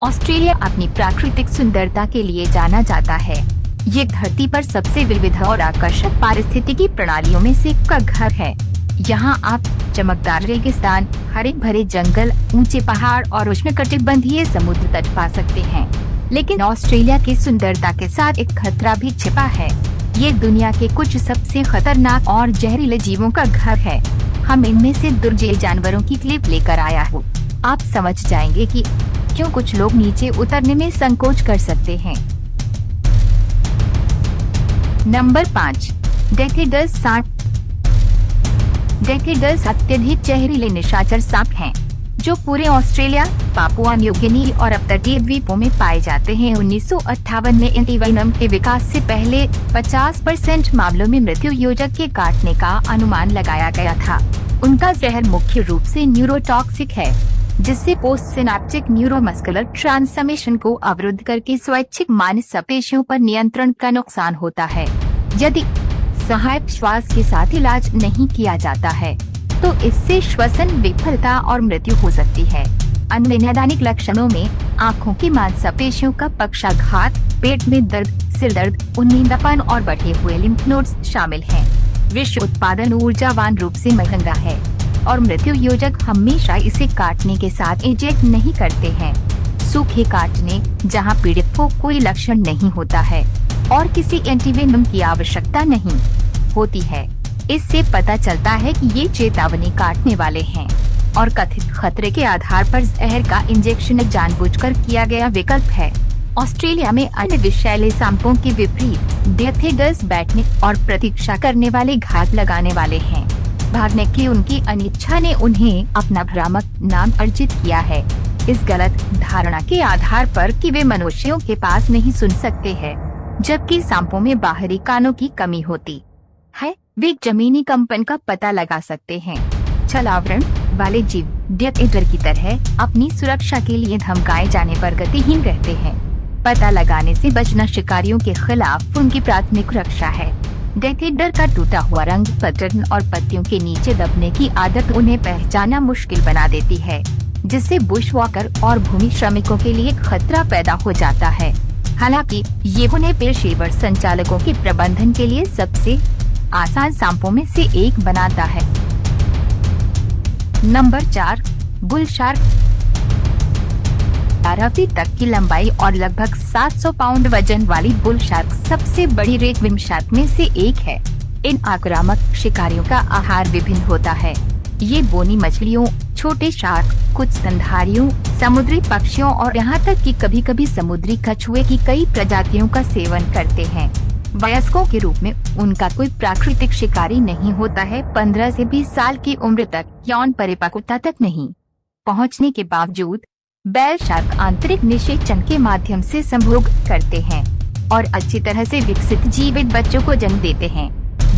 Australia अपनी प्राकृतिक सुंदरता के लिए जाना जाता है। ये धरती पर सबसे विविध और आकर्षक पारिस्थितिकी प्रणालियों में से एक का घर है। यहाँ आप चमकदार रेगिस्तान, हरे भरे जंगल, ऊंचे पहाड़ और उष्णकटिबंधीय समुद्र तट पा सकते हैं। लेकिन ऑस्ट्रेलिया की सुंदरता के साथ एक खतरा भी छिपा है। ये दुनिया के कुछ सबसे खतरनाक और जहरीले जीवों का घर है। हम इनमें से दुर्जय जानवरों की क्लिप लेकर आया हूँ। आप समझ जाएंगे कि क्यों कुछ लोग नीचे उतरने में संकोच कर सकते हैं। नंबर 5, डेकेडस सांप। डेकेडस अत्यधिक जहरीले निशाचर सांप हैं, जो पूरे ऑस्ट्रेलिया, पापुआ न्यू गिनी और अपतटीय द्वीपों में पाए जाते हैं। 1958 में एंटीवेनम के विकास से पहले 50% मामलों में मृत्यु योजक के काटने का अनुमान लगाया गया था। उनका जहर मुख्य रूप से न्यूरोटॉक्सिक है, जिससे पोस्ट सिनेप्टिक न्यूरोमस्कुलर ट्रांसमिशन को अवरुद्ध करके स्वैच्छिक मांसपेशियों पर नियंत्रण का नुकसान होता है। यदि सहायक श्वास के साथ इलाज नहीं किया जाता है, तो इससे श्वसन विफलता और मृत्यु हो सकती है। अन्य नैदानिक लक्षणों में आँखों की मांसपेशियों का पक्षाघात, पेट में दर्द, सिर दर्द, उन्नींदापन और बढ़े हुए लिम्फ नोड्स शामिल हैं। विश्व उत्पादन ऊर्जावान रूप से महंगा है और मृत्यु योजक हमेशा इसे काटने के साथ इंजेक्ट नहीं करते हैं। सूखे काटने, जहां पीड़ित को कोई लक्षण नहीं होता है और किसी एंटीवेनम की आवश्यकता नहीं होती है, इससे पता चलता है कि ये चेतावनी काटने वाले हैं और कथित खतरे के आधार पर जहर का इंजेक्शन जानबूझकर किया गया विकल्प है। ऑस्ट्रेलिया में अन्य विषैले सांपों के विपरीत डेकेडस बैठने और प्रतीक्षा करने वाले घात लगाने वाले हैं। भागने की उनकी अनिच्छा ने उन्हें अपना भ्रामक नाम अर्जित किया है, इस गलत धारणा के आधार पर कि वे मनुष्यों के पास नहीं सुन सकते हैं, जबकि सांपों में बाहरी कानों की कमी होती है। वे जमीनी कंपन का पता लगा सकते हैं। छलावरण वाले जीव डेकेडर की तरह अपनी सुरक्षा के लिए धमकाए जाने पर गतिहीन रहते हैं। पता लगाने से बचना शिकारियों के खिलाफ उनकी प्राथमिक रक्षा है। डेकेडर का टूटा हुआ रंग, पैटर्न और पत्तियों के नीचे दबने की आदत उन्हें पहचानना मुश्किल बना देती है, जिससे बुशवॉकर और भूमि श्रमिकों के लिए खतरा पैदा हो जाता है। हालांकि ये उन्हें पेशेवर संचालकों के प्रबंधन के लिए सबसे आसान सांपों में से एक बनाता है। Number 4, bull shark. 12 फीट तक की लंबाई और लगभग 700 पाउंड वजन वाली बुल शार्क सबसे बड़ी रेडविंग शार्क में से एक है। इन आक्रामक शिकारियों का आहार विभिन्न होता है। ये बोनी मछलियों, छोटे शार्क, कुछ स्तनधारियों, समुद्री पक्षियों और यहाँ तक कि कभी-कभी समुद्री कछुए की कई प्रजातियों का सेवन करते हैं। वयस्कों के रूप में उनका कोई प्राकृतिक शिकारी नहीं होता है। 15 से 20 साल की उम्र तक यौन परिपक्वता तक नहीं पहुँचने के बावजूद बैल शार्क आंतरिक निषेचन के माध्यम से संभोग करते हैं और अच्छी तरह से विकसित जीवित बच्चों को जन्म देते हैं।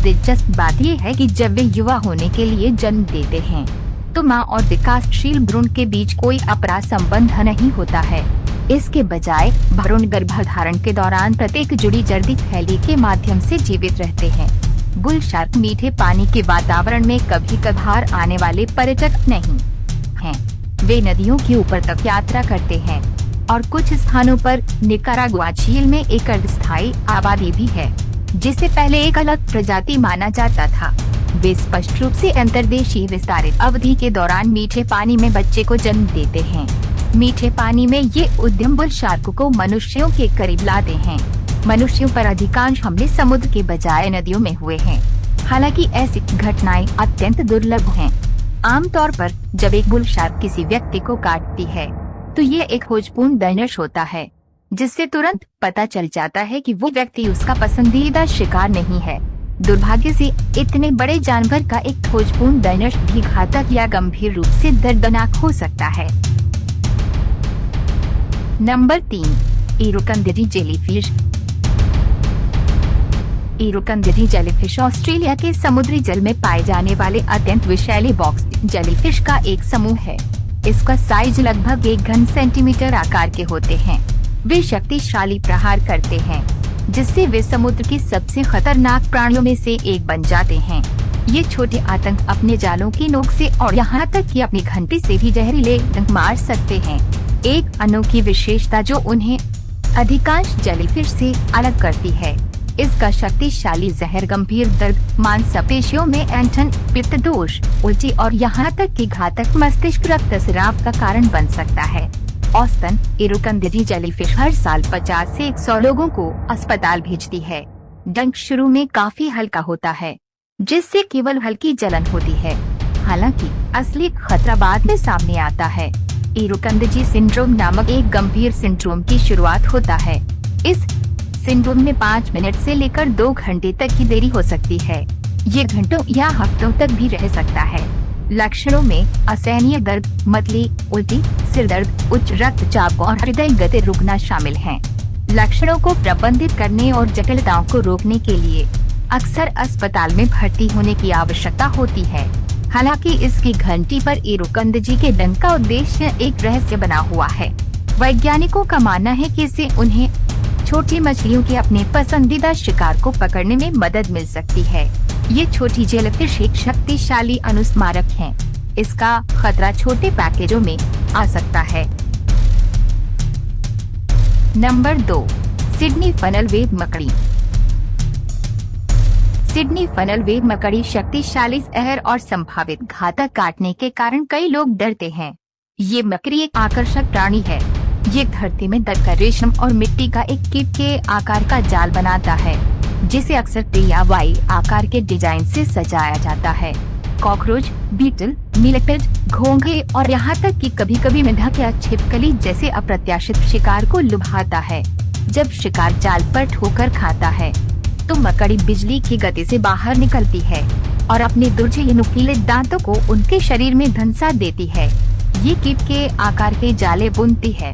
दिलचस्प बात यह है कि जब वे युवा होने के लिए जन्म देते हैं, तो मां और विकासशील भ्रूण के बीच कोई अपरा संबंध नहीं होता है। इसके बजाय भ्रूण गर्भधारण के दौरान प्रत्येक जुड़ी जर्दी थैली के माध्यम से जीवित रहते हैं। बुल शार्क मीठे पानी के वातावरण में कभी कभार आने वाले पर्यटक नहीं हैं। वे नदियों के ऊपर तक यात्रा करते हैं और कुछ स्थानों पर निकारागुआ झील में एक अर्धस्थायी आबादी भी है, जिसे पहले एक अलग प्रजाति माना जाता था। वे स्पष्ट रूप से अंतर्देशीय विस्तारित अवधि के दौरान मीठे पानी में बच्चे को जन्म देते हैं। मीठे पानी में ये उद्यम बुल शार्क को मनुष्यों के करीब लाते हैं। मनुष्यों पर अधिकांश हमले समुद्र के बजाय नदियों में हुए हैं। हालांकि ऐसी घटनाएं अत्यंत दुर्लभ हैं। आमतौर पर जब एक बुल शार्क किसी व्यक्ति को काटती है, तो ये एक खोजपूर्ण दंश होता है, जिससे तुरंत पता चल जाता है कि वो व्यक्ति उसका पसंदीदा शिकार नहीं है। दुर्भाग्य से इतने बड़े जानवर का एक खोजपूर्ण दंश भी घातक या गंभीर रूप से दर्दनाक हो सकता है। Number 3, Irukandji jellyfish. Irukandji jellyfish Australia के समुद्री जल में पाए जाने वाले अत्यंत विषैले बॉक्स जेलीफिश का एक समूह है। इसका साइज लगभग 1 घन सेंटीमीटर आकार के होते हैं। वे शक्तिशाली प्रहार करते हैं, जिससे वे समुद्र की सबसे खतरनाक प्राणियों में से एक बन जाते हैं। ये छोटे आतंक अपने जालों की नोक से और यहाँ तक कि अपनी घंटी से भी जहरीले डंक मार सकते हैं। एक अनोखी विशेषता जो उन्हें अधिकांश जेलीफिश से अलग करती है। इसका शक्तिशाली जहर गंभीर दर्द, मांसपेशियों में ऐंठन, पित्त दोष, उल्टी और यहाँ तक कि घातक मस्तिष्क रक्तस्राव का कारण बन सकता है। औसतन इरुकंदजी जेलीफिश हर साल 50 से 100 लोगों को अस्पताल भेजती है। डंक शुरू में काफी हल्का होता है, जिससे केवल हल्की जलन होती है। हालांकि असली खतरा बाद में सामने आता है। इरुकंदजी सिंड्रोम नामक एक गंभीर सिंड्रोम की शुरुआत होता है। इस सिंड्रोम में 5 मिनट से लेकर 2 घंटे तक की देरी हो सकती है। ये घंटों या हफ्तों तक भी रह सकता है। लक्षणों में असहनीय दर्द, मतली, उल्टी, सिर दर्द, उच्च रक्तचाप और हृदय गति रुकना शामिल हैं। लक्षणों को प्रबंधित करने और जटिलताओं को रोकने के लिए अक्सर अस्पताल में भर्ती होने की आवश्यकता होती है। हालांकि इसकी घंटी पर इरुकंदजी के डंक का उद्देश्य एक रहस्य बना हुआ है। वैज्ञानिकों का मानना है कि इससे उन्हें छोटी मछलियों के अपने पसंदीदा शिकार को पकड़ने में मदद मिल सकती है। ये छोटी जेलीफिश एक शक्तिशाली अनुस्मारक हैं। इसका खतरा छोटे पैकेजों में आ सकता है। नंबर 2, सिडनी फनल वेब मकड़ी। सिडनी फनल वेब मकड़ी शक्तिशाली जहर और संभावित घातक काटने के कारण कई लोग डरते हैं। ये मकड़ी एक आकर्षक प्राणी है। ये धरती में दबकर रेशम और मिट्टी का एक कीट के आकार का जाल बनाता है, जिसे अक्सर टी या वाई आकार के डिजाइन से सजाया जाता है। कॉकरोच, बीटल, मिलेपिड, घोंघे और यहाँ तक कि कभी-कभी मेंढक या छिपकली जैसे अप्रत्याशित शिकार को लुभाता है। जब शिकार जाल पर ठोकर खाता है तो मकड़ी बिजली की गति से बाहर निकलती है और अपने दुर्जे नुकीले दांतों को उनके शरीर में धंसा देती है। ये कीट के आकार के जाले बुनती है,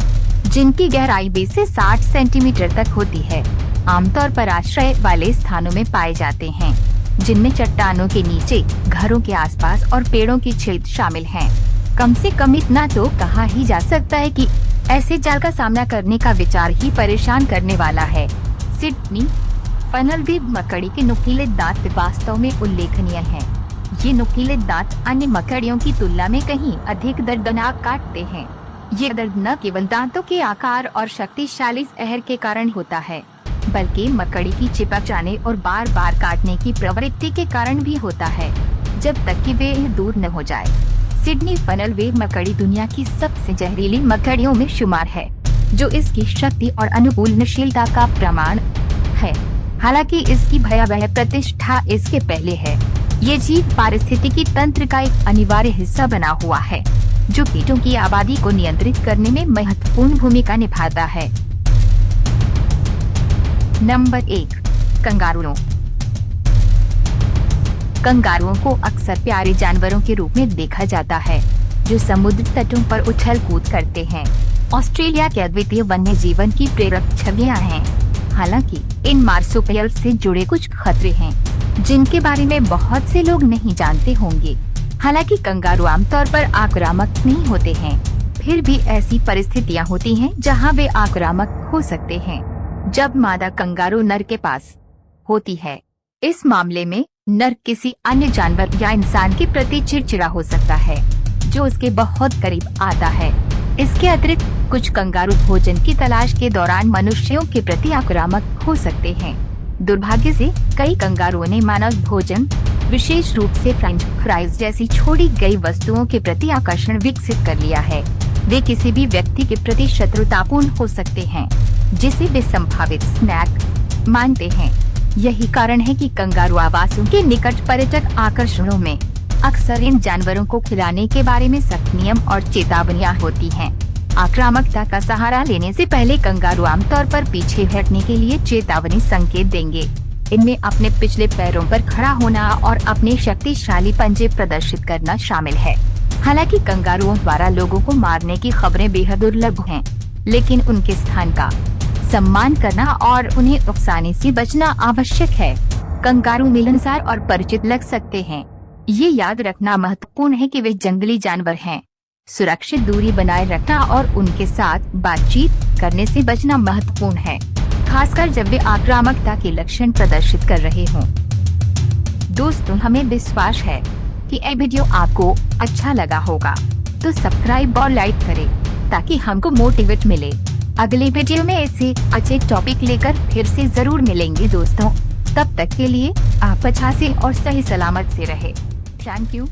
जिनकी गहराई 20 से 60 सेंटीमीटर तक होती है। आमतौर पर आश्रय वाले स्थानों में पाए जाते हैं, जिनमें चट्टानों के नीचे, घरों के आसपास और पेड़ों की छेद शामिल हैं। कम से कम इतना तो कहा ही जा सकता है कि ऐसे जाल का सामना करने का विचार ही परेशान करने वाला है। सिडनी फनल वेब मकड़ी के नुकीले दांत वास्तव में उल्लेखनीय हैं। ये नुकीले दांत अन्य मकड़ियों की तुलना में कहीं अधिक दर्दनाक काटते हैं। ये दर्द न केवल दांतों के आकार और शक्तिशाली जहर के कारण होता है, बल्कि मकड़ी की चिपक जाने और बार बार काटने की प्रवृत्ति के कारण भी होता है, जब तक कि वे दूर न हो जाए। सिडनी फनल वेब मकड़ी दुनिया की सबसे जहरीली मकड़ियों में शुमार है, जो इसकी शक्ति और अनुकूलनशीलता का प्रमाण है। हालांकि इसकी भयावह प्रतिष्ठा इसके पहले है। ये जीव पारिस्थितिकी तंत्र का एक अनिवार्य हिस्सा बना हुआ है, जो कीटों की आबादी को नियंत्रित करने में महत्वपूर्ण भूमिका निभाता है। नंबर 1, कंगारुओं। कंगारुओं को अक्सर प्यारे जानवरों के रूप में देखा जाता है, जो समुद्र तटों पर उछल कूद करते हैं। ऑस्ट्रेलिया के अद्वितीय वन्य जीवन की प्रेरक छवियां हैं। हालांकि इन मार्सुपियल्स से जुड़े कुछ खतरे हैं, जिनके बारे में बहुत से लोग नहीं जानते होंगे। हालांकि कंगारू आमतौर पर आक्रामक नहीं होते हैं, फिर भी ऐसी परिस्थितियां होती हैं जहां वे आक्रामक हो सकते हैं जब मादा कंगारू नर के पास होती है। इस मामले में नर किसी अन्य जानवर या इंसान के प्रति चिड़चिड़ा हो सकता है, जो उसके बहुत करीब आता है। इसके अतिरिक्त कुछ कंगारू भोजन की तलाश के दौरान मनुष्यों के प्रति आक्रामक हो सकते हैं। दुर्भाग्य से कई कंगारुओं ने मानव भोजन, विशेष रूप से फ्रेंच फ्राइज जैसी छोड़ी गई वस्तुओं के प्रति आकर्षण विकसित कर लिया है। वे किसी भी व्यक्ति के प्रति शत्रुतापूर्ण हो सकते हैं, जिसे वे संभावित स्नैक मानते हैं। यही कारण है कि कंगारू आवासों के निकट पर्यटक आकर्षणों में अक्सर इन जानवरों को खिलाने के बारे में सख्त नियम और चेतावनियां होती हैं। आक्रामकता का सहारा लेने से पहले कंगारू आमतौर पर पीछे हटने के लिए चेतावनी संकेत देंगे। इनमें अपने पिछले पैरों पर खड़ा होना और अपने शक्तिशाली पंजे प्रदर्शित करना शामिल है। हालांकि कंगारुओं द्वारा लोगों को मारने की खबरें बेहद दुर्लभ हैं, लेकिन उनके स्थान का सम्मान करना और उन्हें उकसाने से बचना आवश्यक है। कंगारू मिलनसार और परिचित लग सकते हैं। ये याद रखना महत्वपूर्ण है कि वे जंगली जानवर हैं। सुरक्षित दूरी बनाए रखना और उनके साथ बातचीत करने से बचना महत्वपूर्ण है, खासकर जब वे आक्रामकता के लक्षण प्रदर्शित कर रहे हों। दोस्तों, हमें विश्वास है कि यह वीडियो आपको अच्छा लगा होगा, तो सब्सक्राइब और लाइक करें ताकि हमको मोटिवेट मिले। अगले वीडियो में ऐसे अच्छे टॉपिक लेकर फिर से जरूर मिलेंगे दोस्तों। तब तक के लिए आप अच्छा से और सही सलामत से रहे। Thank you.